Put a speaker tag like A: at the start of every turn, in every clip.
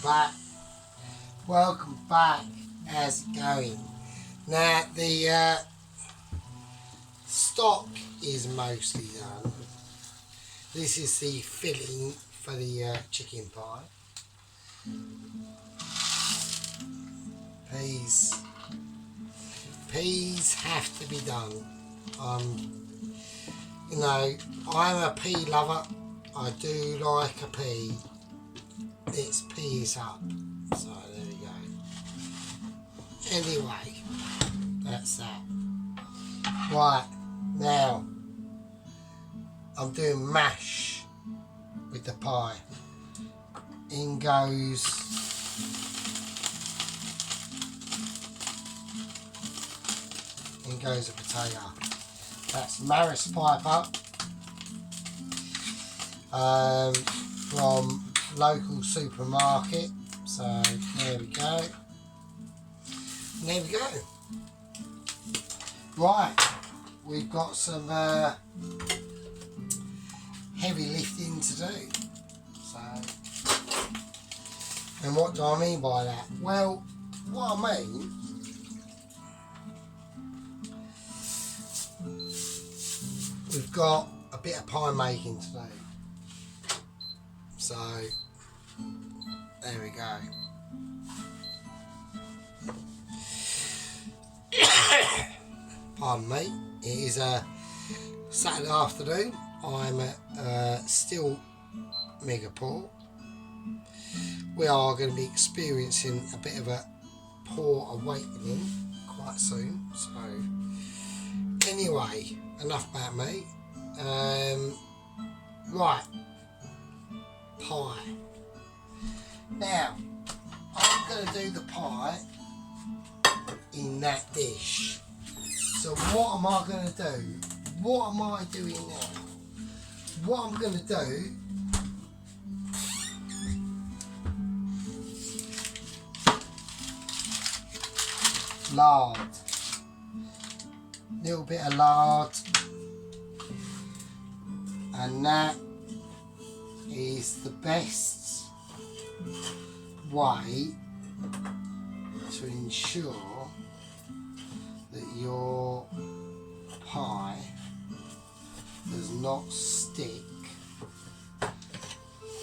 A: back. Welcome back. How's it going? Now the stock is mostly done. This is the filling for the chicken pie. Peas have to be done. You know, I'm a pea lover. I do like a pea. It's peas up. So there we go. Anyway, that's that. Right, now I'm doing mash with the pie. In goes a potato. That's Maris Piper from local supermarket. So there we go. There we go. Right, we've got some heavy lifting to do. So, and what do I mean by that? Well, what I mean, we've got a bit of pie making to do. So, there we go. Pardon me. It is a Saturday afternoon. I'm at Still Megaport. We are going to be experiencing a bit of a poor awakening quite soon. So, anyway, enough about me. Right, pie. Now, I'm going to do the pie in that dish. So what am I going to do? What am I doing now? What I'm going to do, lard. Little bit of lard. And that is the best way to ensure that your pie does not stick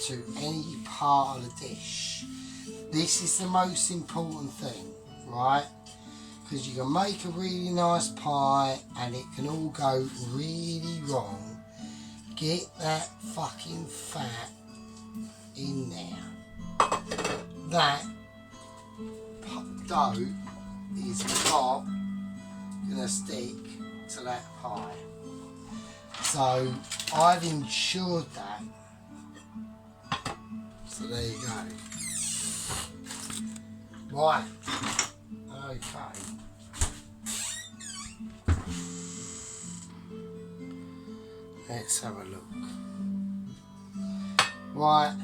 A: to any part of the dish. This is the most important thing, right? Because you can make a really nice pie and it can all go really wrong. Get that fucking fat in there. That dough is not gonna stick to that pie. So I've ensured that. So there you go. Right. Okay. Let's have a look. Right,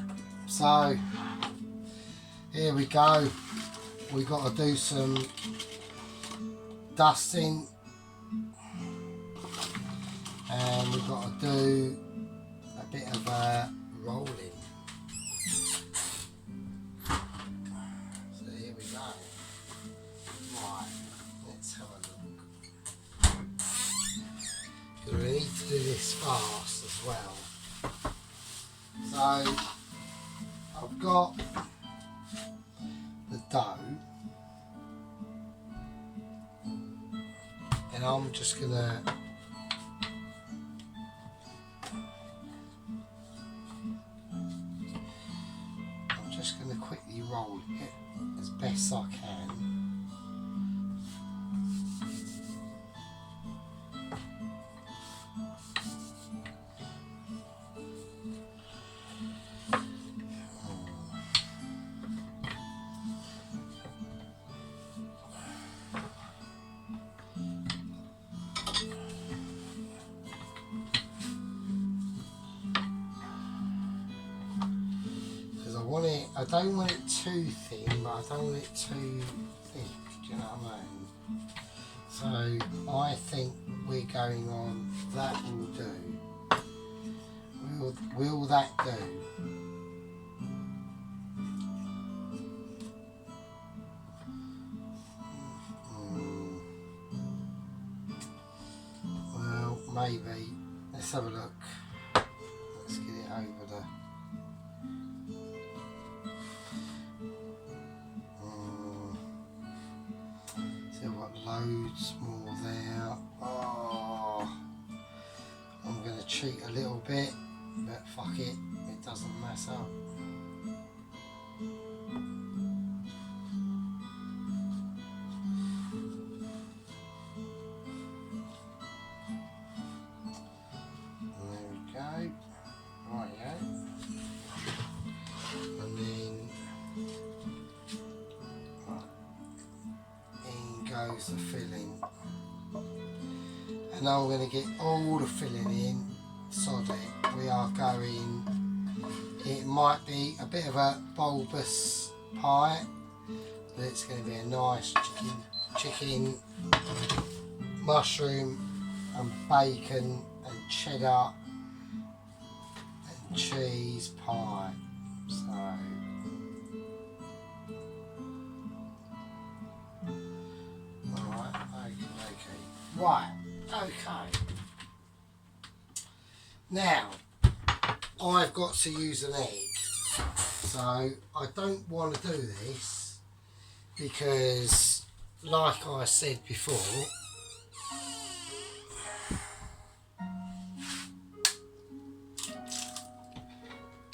A: so here we go. We've got to do some dusting and we've got to do a bit of rolling. So here we go. Right, let's have a look. Because we need to do this fast as well. So I've got the dough and I'm just gonna quickly roll it as best I can. I don't want it too thin, but I don't want it too thick, do you know what I mean? So I think we're going on, that will do. Will that do? maybe, let's have a look. Let's get it over the... So I've got loads more there. Oh, I'm going to cheat a little bit, but fuck it, it doesn't mess up. Goes the filling, and now I'm going to get all the filling in, sod it. We are going, it might be a bit of a bulbous pie, but it's going to be a nice chicken, mushroom and bacon and cheddar and cheese pie. So right, okay. Now, I've got to use an egg. So, I don't want to do this because, like I said before,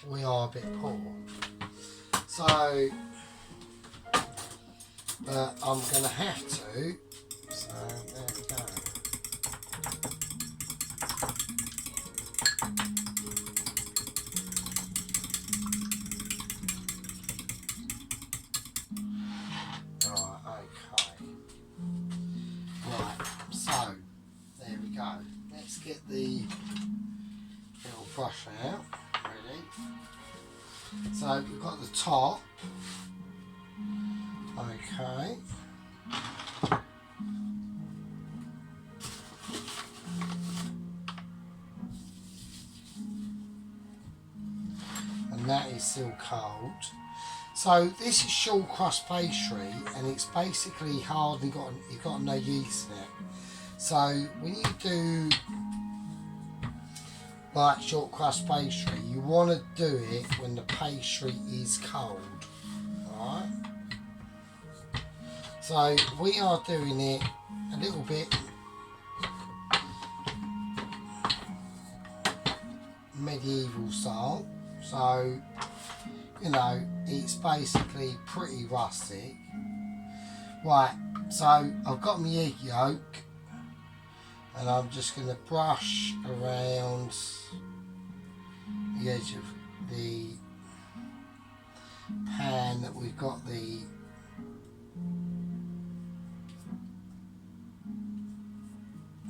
A: we are a bit poor. So, but I'm going to have to. So there we go. Right, okay. Right, so there we go. Let's get the little brush out. Ready? So we've got the top. Okay. That is still cold. So this is short crust pastry, and it's basically hard and you've got no yeast in it. So when you do like short crust pastry, you want to do it when the pastry is cold. Alright? So we are doing it a little bit medieval style. So, you know, it's basically pretty rustic. Right, so I've got my egg yolk, and I'm just going to brush around the edge of the pan that we've got the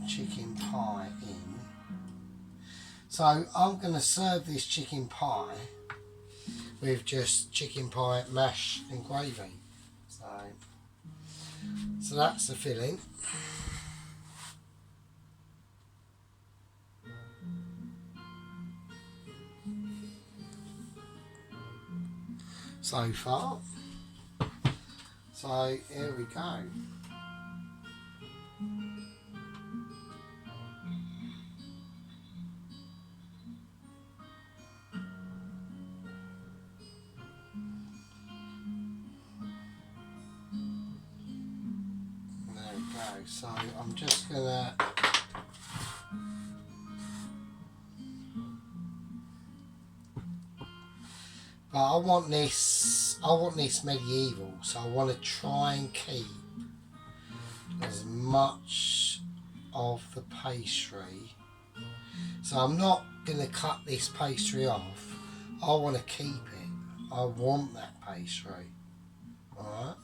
A: chicken pie in. So I'm going to serve this chicken pie with just chicken pie, mash and gravy. So that's the filling. So far. So here we go. So I'm just gonna but I want this medieval, so I want to try and keep as much of the pastry. So I'm not gonna cut this pastry off. I want to keep it. I want that pastry. Alright?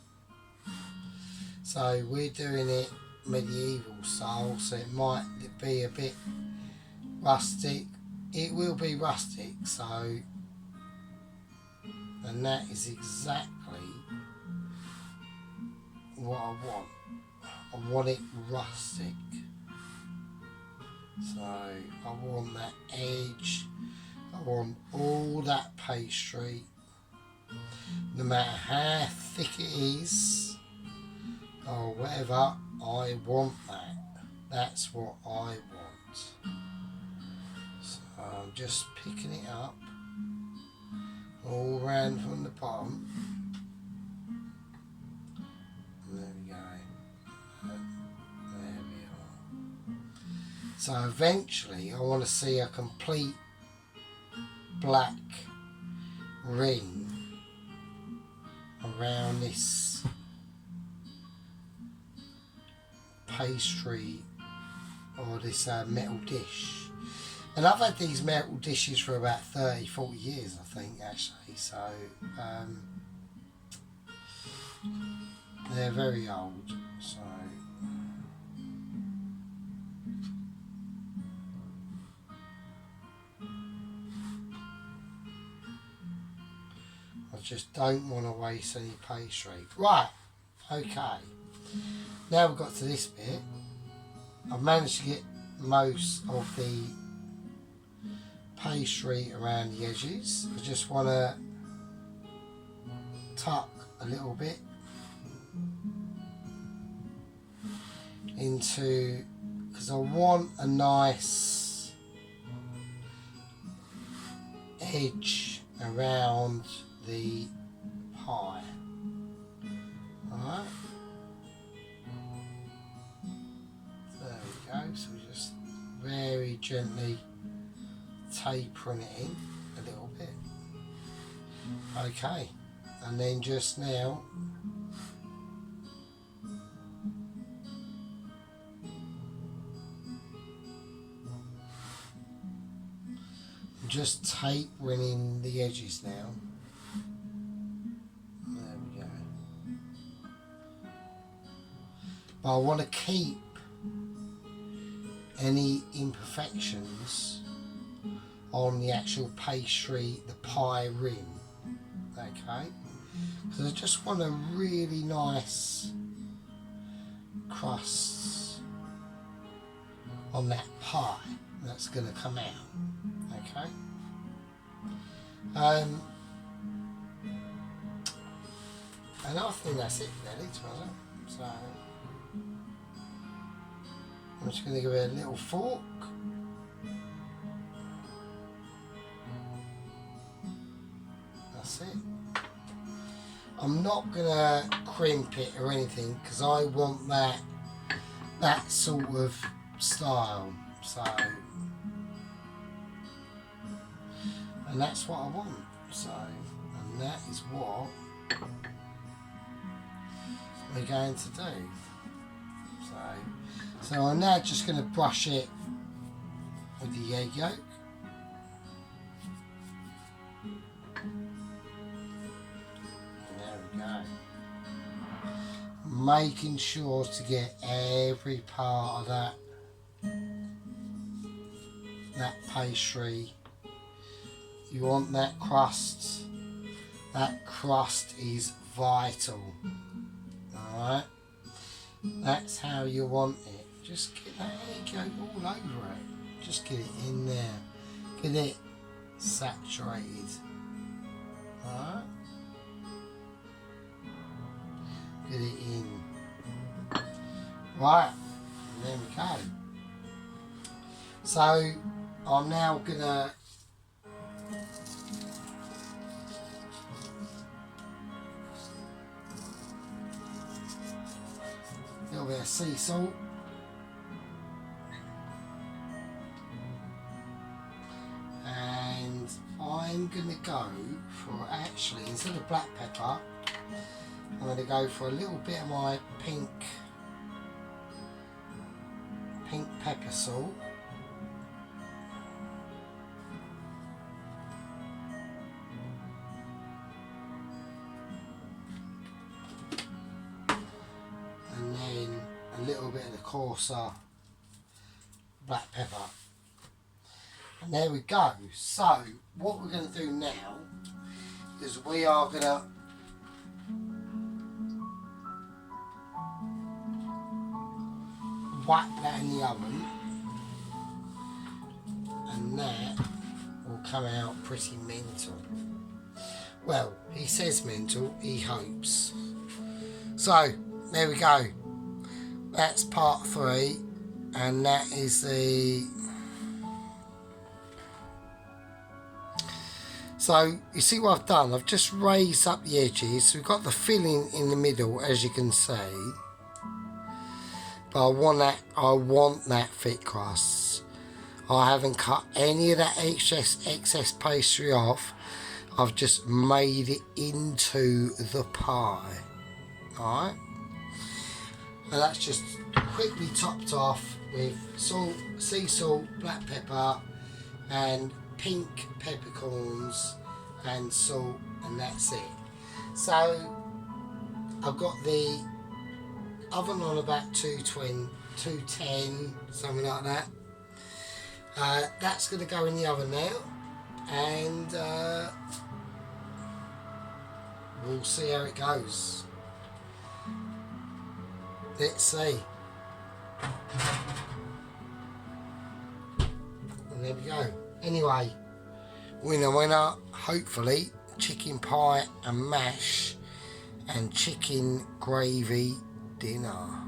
A: So we're doing it medieval style, so it might be a bit rustic. It will be rustic, so, and that is exactly what I want. I want it rustic. So I want that edge, I want all that pastry, no matter how thick it is or whatever. I want that. That's what I want. So I'm just picking it up all round from the bottom. There we go. There we are. So eventually I want to see a complete black ring around this pastry or this metal dish. And I've had these metal dishes for about 30-40 years, I think, actually, so they're very old. So I just don't want to waste any pastry. Right, okay. Now we've got to this bit. I've managed to get most of the pastry around the edges. I just want to tuck a little bit into, because I want a nice edge around the pie. Alright, there we go. So we just very gently tapering it in a little bit. Okay, and then just now just tapering in the edges now. There we go. But I want to keep any imperfections on the actual pastry, the pie rim, okay? Because I just want a really nice crusts on that pie that's going to come out, okay? And I think that's it really, to be honest. So I'm just going to give it a little fork. That's it. I'm not going to crimp it or anything because I want that sort of style. So, and that's what I want. So, and that is what we're going to do. So I'm now just going to brush it with the egg yolk. And there we go. Making sure to get every part of that pastry. You want that crust. That crust is vital. Alright? That's how you want it. Just get that egg yolk all over it. Just get it in there. Get it saturated. Alright? Get it in. Right. And there we go. So I'm now gonna a little bit of sea salt. And I'm going to go for, actually, instead of black pepper, I'm going to go for a little bit of my pink pepper salt. And then a little bit of the coarser black pepper. And there we go. So what we're going to do now is we are going to whack that in the oven, and that will come out pretty mental. Well, he says mental, he hopes. So there we go. That's part 3, and that is the So you see what I've done? I've just raised up the edges. So we've got the filling in the middle, as you can see. But I want that thick crust. I haven't cut any of that excess pastry off. I've just made it into the pie. Alright? And that's just quickly topped off with salt, sea salt, black pepper, and pink peppercorns and salt, and that's it. So I've got the oven on about 210, something like that. That's going to go in the oven now, and we'll see how it goes. Let's see. And there we go. Anyway, winner, hopefully, chicken pie and mash and chicken gravy dinner.